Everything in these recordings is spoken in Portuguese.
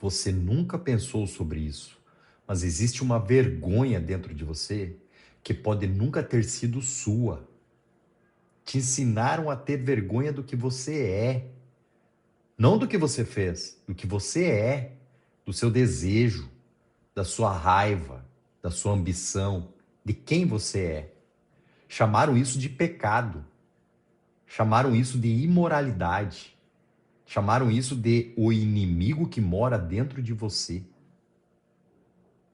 Você nunca pensou sobre isso, mas existe uma vergonha dentro de você que pode nunca ter sido sua. Te ensinaram a ter vergonha do que você é, não do que você fez, do que você é, do seu desejo, da sua raiva, da sua ambição, de quem você é. Chamaram isso de pecado, chamaram isso de imoralidade, chamaram isso de o inimigo que mora dentro de você.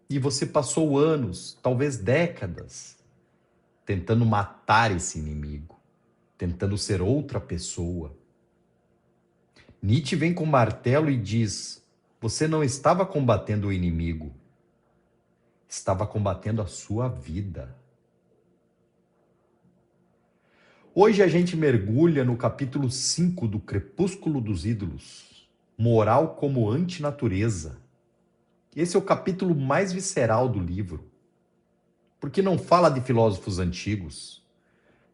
E você passou anos, talvez décadas, tentando matar esse inimigo, tentando ser outra pessoa. Nietzsche vem com o martelo e diz: você não estava combatendo o inimigo, estava combatendo a sua vida. Hoje a gente mergulha no capítulo 5 do Crepúsculo dos Ídolos, Moral como Antinatureza. Esse é o capítulo mais visceral do livro, porque não fala de filósofos antigos,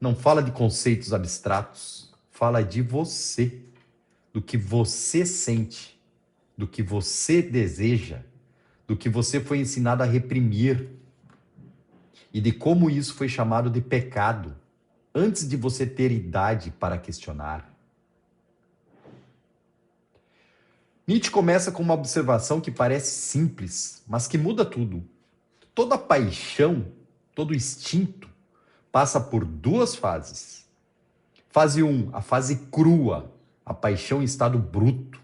não fala de conceitos abstratos, fala de você, do que você sente, do que você deseja, do que você foi ensinado a reprimir e de como isso foi chamado de pecado antes de você ter idade para questionar. Nietzsche começa com uma observação que parece simples, mas que muda tudo. Toda paixão, todo instinto passa por duas fases. Fase 1, a fase crua, a paixão em estado bruto,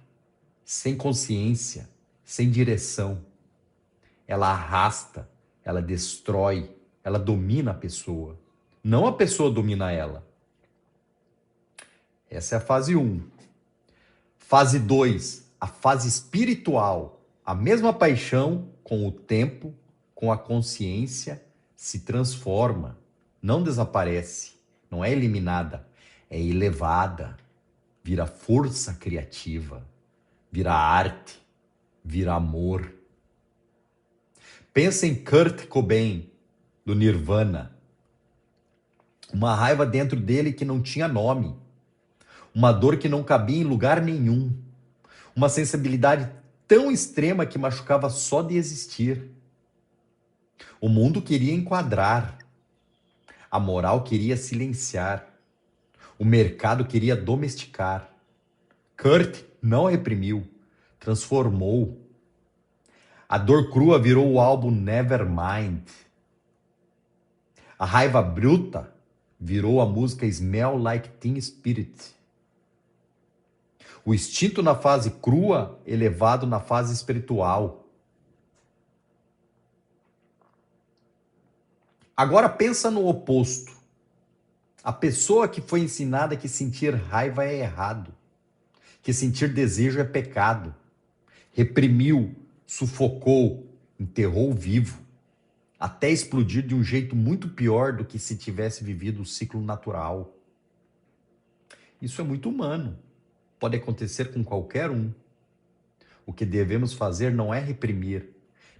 sem consciência, sem direção. Ela arrasta, ela destrói, ela domina a pessoa. Não a pessoa domina ela. Essa é a fase 1. Fase 2, a fase espiritual. A mesma paixão, com o tempo, com a consciência, se transforma, não desaparece, não é eliminada, é elevada, vira força criativa, vira arte, vira amor. Pensa em Kurt Cobain, do Nirvana. Uma raiva dentro dele que não tinha nome. Uma dor que não cabia em lugar nenhum. Uma sensibilidade tão extrema que machucava só de existir. O mundo queria enquadrar. A moral queria silenciar. O mercado queria domesticar. Kurt não reprimiu, transformou. A dor crua virou o álbum Nevermind. A raiva bruta virou a música Smell Like Teen Spirit. O instinto na fase crua, elevado na fase espiritual. Agora pensa no oposto. A pessoa que foi ensinada que sentir raiva é errado, que sentir desejo é pecado, reprimiu, sufocou, enterrou vivo, até explodir de um jeito muito pior do que se tivesse vivido o ciclo natural. Isso é muito humano. Pode acontecer com qualquer um. O que devemos fazer não é reprimir,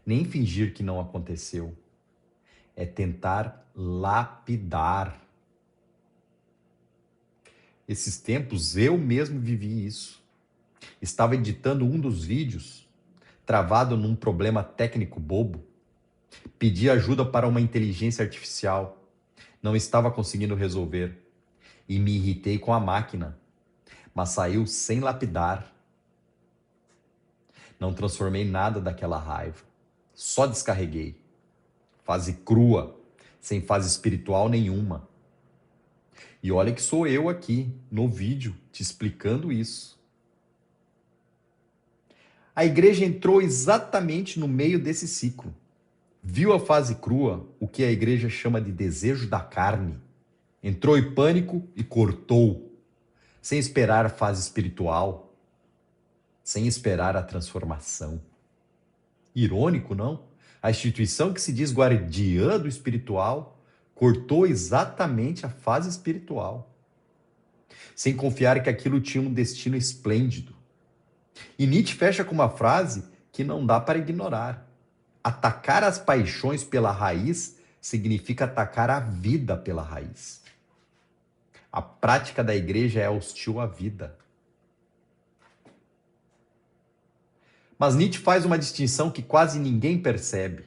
nem fingir que não aconteceu. É tentar lapidar. Esses tempos eu mesmo vivi isso. Estava editando um dos vídeos, travado num problema técnico bobo. Pedi ajuda para uma inteligência artificial. Não estava conseguindo resolver. E me irritei com a máquina, mas saiu sem lapidar. Não transformei nada daquela raiva. Só descarreguei. Fase crua, sem fase espiritual nenhuma. E olha que sou eu aqui, no vídeo, te explicando isso. A igreja entrou exatamente no meio desse ciclo. Viu a fase crua, o que a igreja chama de desejo da carne. Entrou em pânico e cortou, sem esperar a fase espiritual, sem esperar a transformação. Irônico, não? A instituição que se diz guardiã do espiritual cortou exatamente a fase espiritual, sem confiar que aquilo tinha um destino esplêndido. E Nietzsche fecha com uma frase que não dá para ignorar. Atacar as paixões pela raiz significa atacar a vida pela raiz. A prática da igreja é hostil à vida. Mas Nietzsche faz uma distinção que quase ninguém percebe.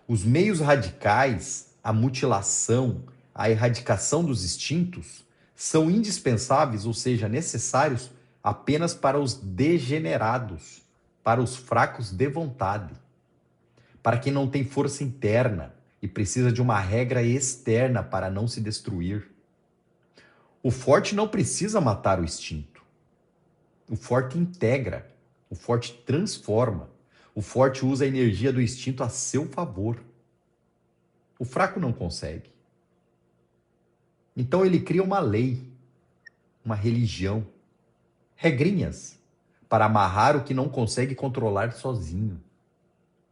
Os meios radicais, a mutilação, a erradicação dos instintos, são indispensáveis, ou seja, necessários apenas para os degenerados, para os fracos de vontade, para quem não tem força interna e precisa de uma regra externa para não se destruir. O forte não precisa matar o instinto. O forte integra, o forte transforma, o forte usa a energia do instinto a seu favor. O fraco não consegue. Então ele cria uma lei, uma religião, regrinhas para amarrar o que não consegue controlar sozinho.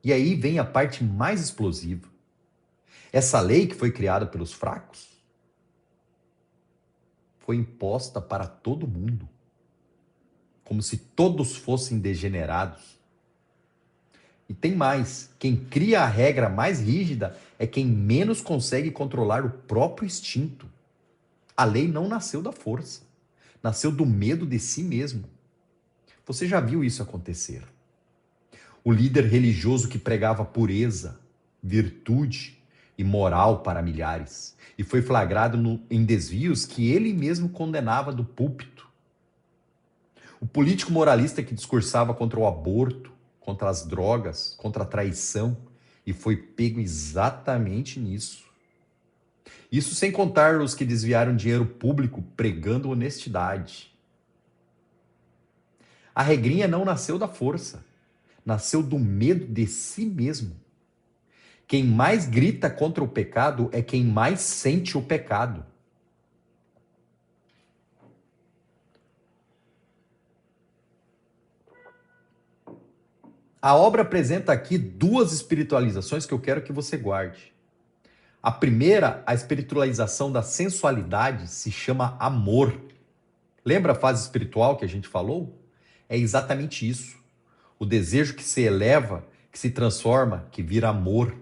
E aí vem a parte mais explosiva. Essa lei que foi criada pelos fracos foi imposta para todo mundo, como se todos fossem degenerados. E tem mais, quem cria a regra mais rígida é quem menos consegue controlar o próprio instinto. A lei não nasceu da força, nasceu do medo de si mesmo. Você já viu isso acontecer? O líder religioso que pregava pureza, virtude e moral para milhares e foi flagrado em desvios que ele mesmo condenava do púlpito. O político moralista que discursava contra o aborto, contra as drogas, contra a traição e foi pego exatamente nisso. Isso sem contar os que desviaram dinheiro público pregando honestidade. A regrinha não nasceu da força, nasceu do medo de si mesmo. Quem mais grita contra o pecado é quem mais sente o pecado. A obra apresenta aqui duas espiritualizações que eu quero que você guarde. A primeira, a espiritualização da sensualidade, se chama amor. Lembra a fase espiritual que a gente falou? É exatamente isso. O desejo que se eleva, que se transforma, que vira amor.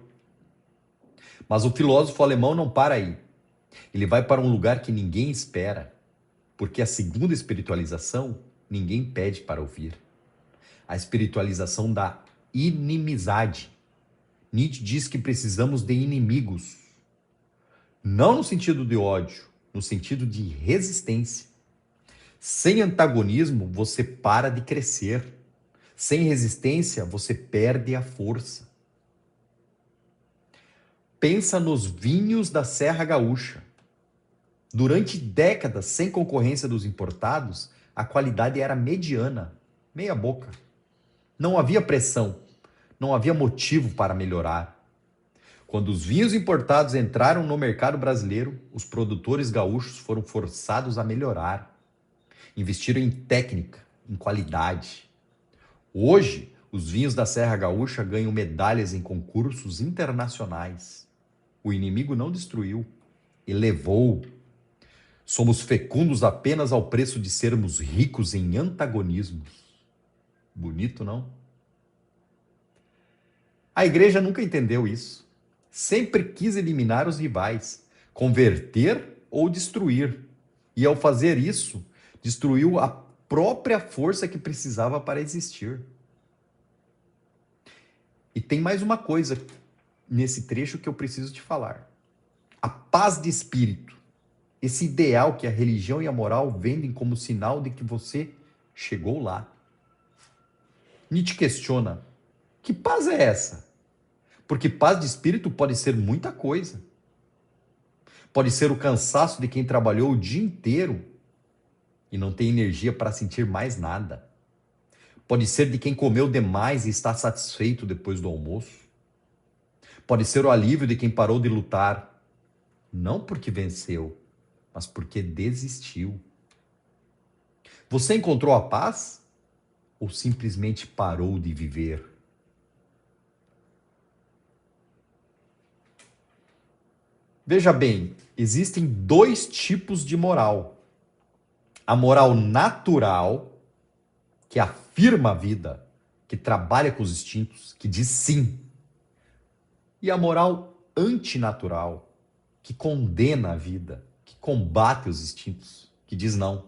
Mas o filósofo alemão não para aí. Ele vai para um lugar que ninguém espera, porque a segunda espiritualização ninguém pede para ouvir. A espiritualização da inimizade. Nietzsche diz que precisamos de inimigos. Não no sentido de ódio, no sentido de resistência. Sem antagonismo, você para de crescer. Sem resistência, você perde a força. Pensa nos vinhos da Serra Gaúcha. Durante décadas, sem concorrência dos importados, a qualidade era mediana, meia boca. Não havia pressão, não havia motivo para melhorar. Quando os vinhos importados entraram no mercado brasileiro, os produtores gaúchos foram forçados a melhorar. Investiram em técnica, em qualidade. Hoje, os vinhos da Serra Gaúcha ganham medalhas em concursos internacionais. O inimigo não destruiu, elevou. Somos fecundos apenas ao preço de sermos ricos em antagonismos. Bonito, não? A igreja nunca entendeu isso. Sempre quis eliminar os rivais, converter ou destruir. E ao fazer isso, destruiu a própria força que precisava para existir. E tem mais uma coisa nesse trecho que eu preciso te falar. A paz de espírito, esse ideal que a religião e a moral vendem como sinal de que você chegou lá. Nietzsche questiona, que paz é essa? Porque paz de espírito pode ser muita coisa. Pode ser o cansaço de quem trabalhou o dia inteiro e não tem energia para sentir mais nada. Pode ser de quem comeu demais e está satisfeito depois do almoço. Pode ser o alívio de quem parou de lutar, não porque venceu, mas porque desistiu. Você encontrou a paz ou simplesmente parou de viver? Veja bem, existem dois tipos de moral. A moral natural, que afirma a vida, que trabalha com os instintos, que diz sim. E a moral antinatural, que condena a vida, que combate os instintos, que diz não.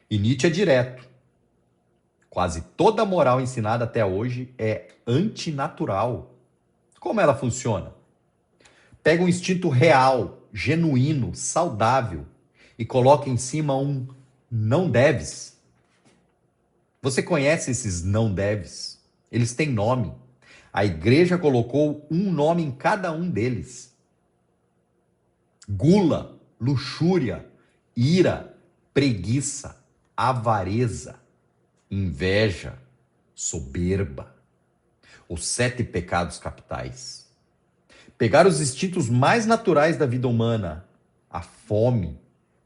E Nietzsche é direto. Quase toda a moral ensinada até hoje é antinatural. Como ela funciona? Pega um instinto real, genuíno, saudável e coloca em cima um não deves. Você conhece esses não deves? Eles têm nome. A igreja colocou um nome em cada um deles: gula, luxúria, ira, preguiça, avareza, inveja, soberba. Os 7 pecados capitais. Pegar os instintos mais naturais da vida humana, a fome,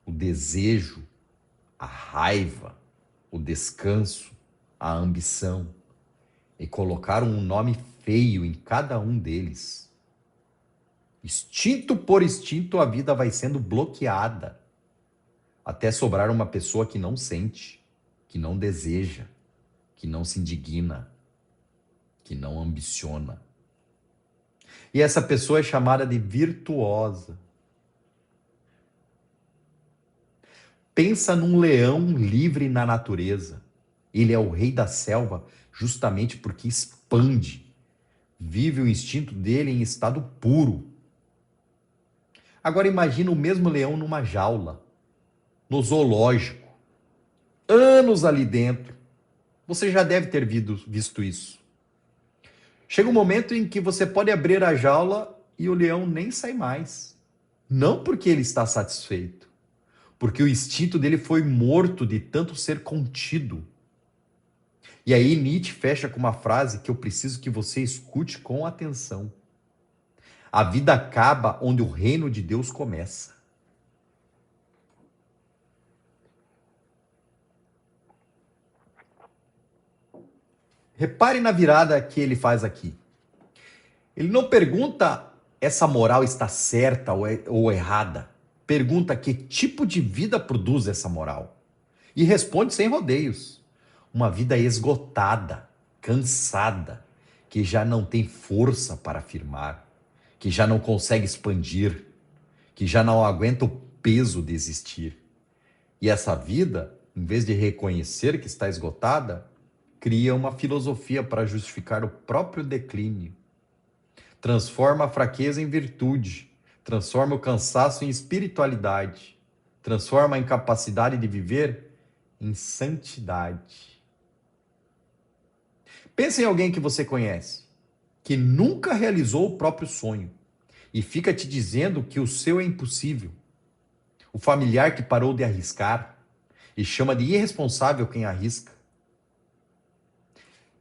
o desejo, a raiva, o descanso, a ambição, e colocar um nome feio em cada um deles. Instinto por instinto, a vida vai sendo bloqueada, até sobrar uma pessoa que não sente, que não deseja, que não se indigna, que não ambiciona. E essa pessoa é chamada de virtuosa. Pensa num leão livre na natureza. Ele é o rei da selva justamente porque expande. Vive o instinto dele em estado puro. Agora imagina o mesmo leão numa jaula, no zoológico, anos ali dentro. Você já deve ter visto isso. Chega um momento em que você pode abrir a jaula e o leão nem sai mais. Não porque ele está satisfeito, porque o instinto dele foi morto de tanto ser contido. E aí Nietzsche fecha com uma frase que eu preciso que você escute com atenção. A vida acaba onde o reino de Deus começa. Repare na virada que ele faz aqui. Ele não pergunta essa moral está certa ou errada. Pergunta que tipo de vida produz essa moral. E responde sem rodeios. Uma vida esgotada, cansada, que já não tem força para afirmar, que já não consegue expandir, que já não aguenta o peso de existir. E essa vida, em vez de reconhecer que está esgotada, cria uma filosofia para justificar o próprio declínio. Transforma a fraqueza em virtude, transforma o cansaço em espiritualidade, transforma a incapacidade de viver em santidade. Pense em alguém que você conhece, que nunca realizou o próprio sonho e fica te dizendo que o seu é impossível. O familiar que parou de arriscar e chama de irresponsável quem arrisca.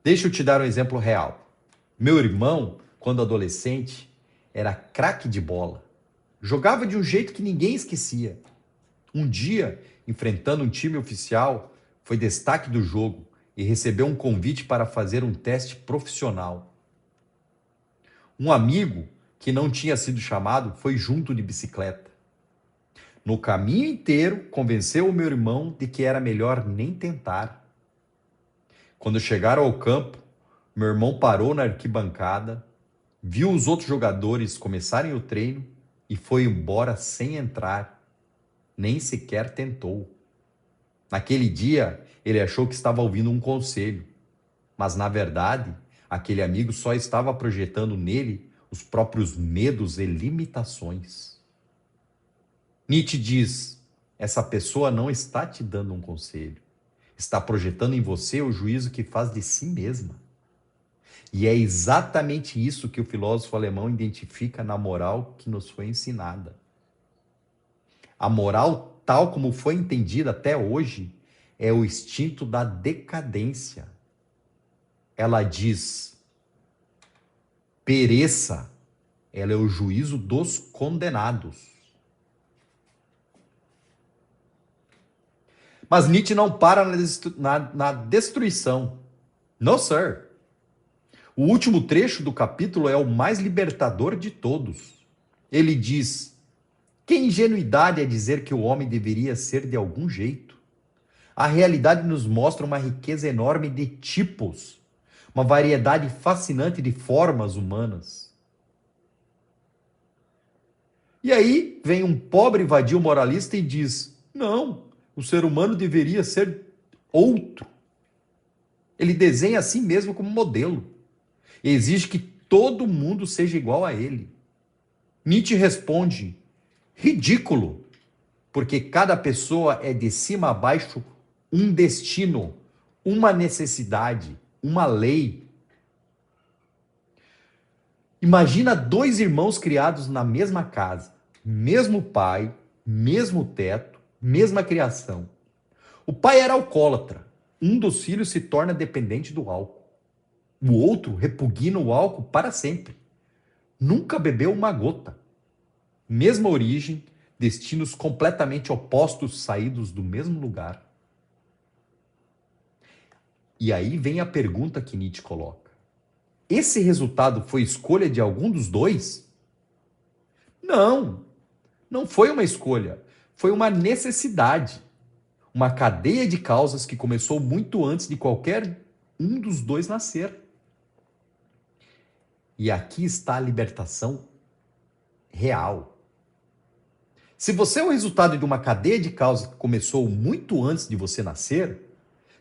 Deixa eu te dar um exemplo real. Meu irmão, quando adolescente, era craque de bola. Jogava de um jeito que ninguém esquecia. Um dia, enfrentando um time oficial, foi destaque do jogo e recebeu um convite para fazer um teste profissional. Um amigo, que não tinha sido chamado, foi junto de bicicleta. No caminho inteiro, convenceu o meu irmão de que era melhor nem tentar. Quando chegaram ao campo, meu irmão parou na arquibancada, viu os outros jogadores começarem o treino e foi embora sem entrar. Nem sequer tentou. Naquele dia, ele achou que estava ouvindo um conselho, mas na verdade, aquele amigo só estava projetando nele os próprios medos e limitações. Nietzsche diz: essa pessoa não está te dando um conselho, está projetando em você o juízo que faz de si mesma. E é exatamente isso que o filósofo alemão identifica na moral que nos foi ensinada. A moral, tal como foi entendida até hoje, é o instinto da decadência. Ela diz: pereça, ela é o juízo dos condenados. Mas Nietzsche não para na destruição. No, sir. O último trecho do capítulo é o mais libertador de todos. Ele diz: que ingenuidade é dizer que o homem deveria ser de algum jeito. A realidade nos mostra uma riqueza enorme de tipos, uma variedade fascinante de formas humanas. E aí vem um pobre vadio moralista e diz: não, o ser humano deveria ser outro. Ele desenha a si mesmo como modelo e exige que todo mundo seja igual a ele. Nietzsche responde: ridículo, porque cada pessoa é de cima a baixo um destino, uma necessidade, uma lei. Imagina dois irmãos criados na mesma casa, mesmo pai, mesmo teto, mesma criação. O pai era alcoólatra. Um dos filhos se torna dependente do álcool. O outro repugna o álcool para sempre. Nunca bebeu uma gota. Mesma origem, destinos completamente opostos saídos do mesmo lugar. E aí vem a pergunta que Nietzsche coloca. Esse resultado foi escolha de algum dos dois? Não, não foi uma escolha. Foi uma necessidade. Uma cadeia de causas que começou muito antes de qualquer um dos dois nascer. E aqui está a libertação real. Se você é o resultado de uma cadeia de causas que começou muito antes de você nascer,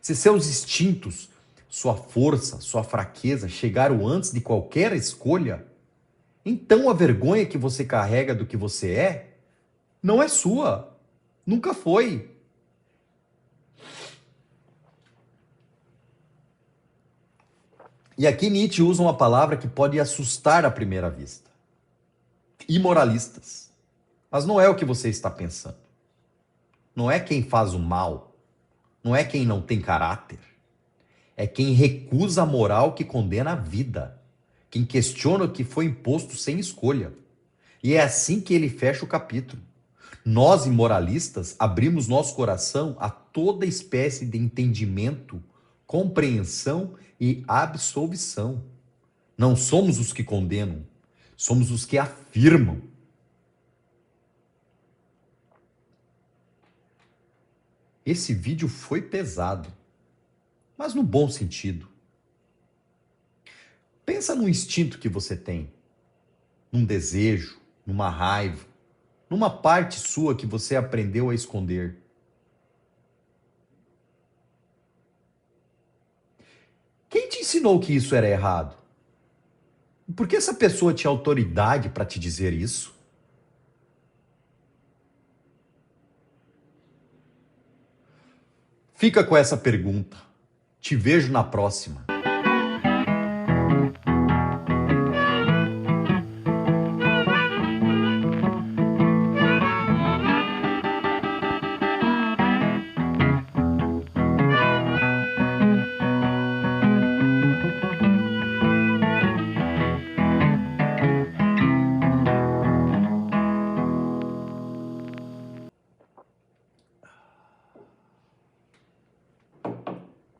se seus instintos, sua força, sua fraqueza chegaram antes de qualquer escolha, então a vergonha que você carrega do que você é não é sua. Nunca foi. E aqui Nietzsche usa uma palavra que pode assustar à primeira vista. Imoralistas. Mas não é o que você está pensando. Não é quem faz o mal. Não é quem não tem caráter. É quem recusa a moral que condena a vida. Quem questiona o que foi imposto sem escolha. E é assim que ele fecha o capítulo. Nós, imoralistas, abrimos nosso coração a toda espécie de entendimento, compreensão e absolvição. Não somos os que condenam, somos os que afirmam. Esse vídeo foi pesado, mas no bom sentido. Pensa no instinto que você tem, num desejo, numa raiva, numa parte sua que você aprendeu a esconder. Quem te ensinou que isso era errado? Por que essa pessoa tinha autoridade para te dizer isso? Fica com essa pergunta. Te vejo na próxima.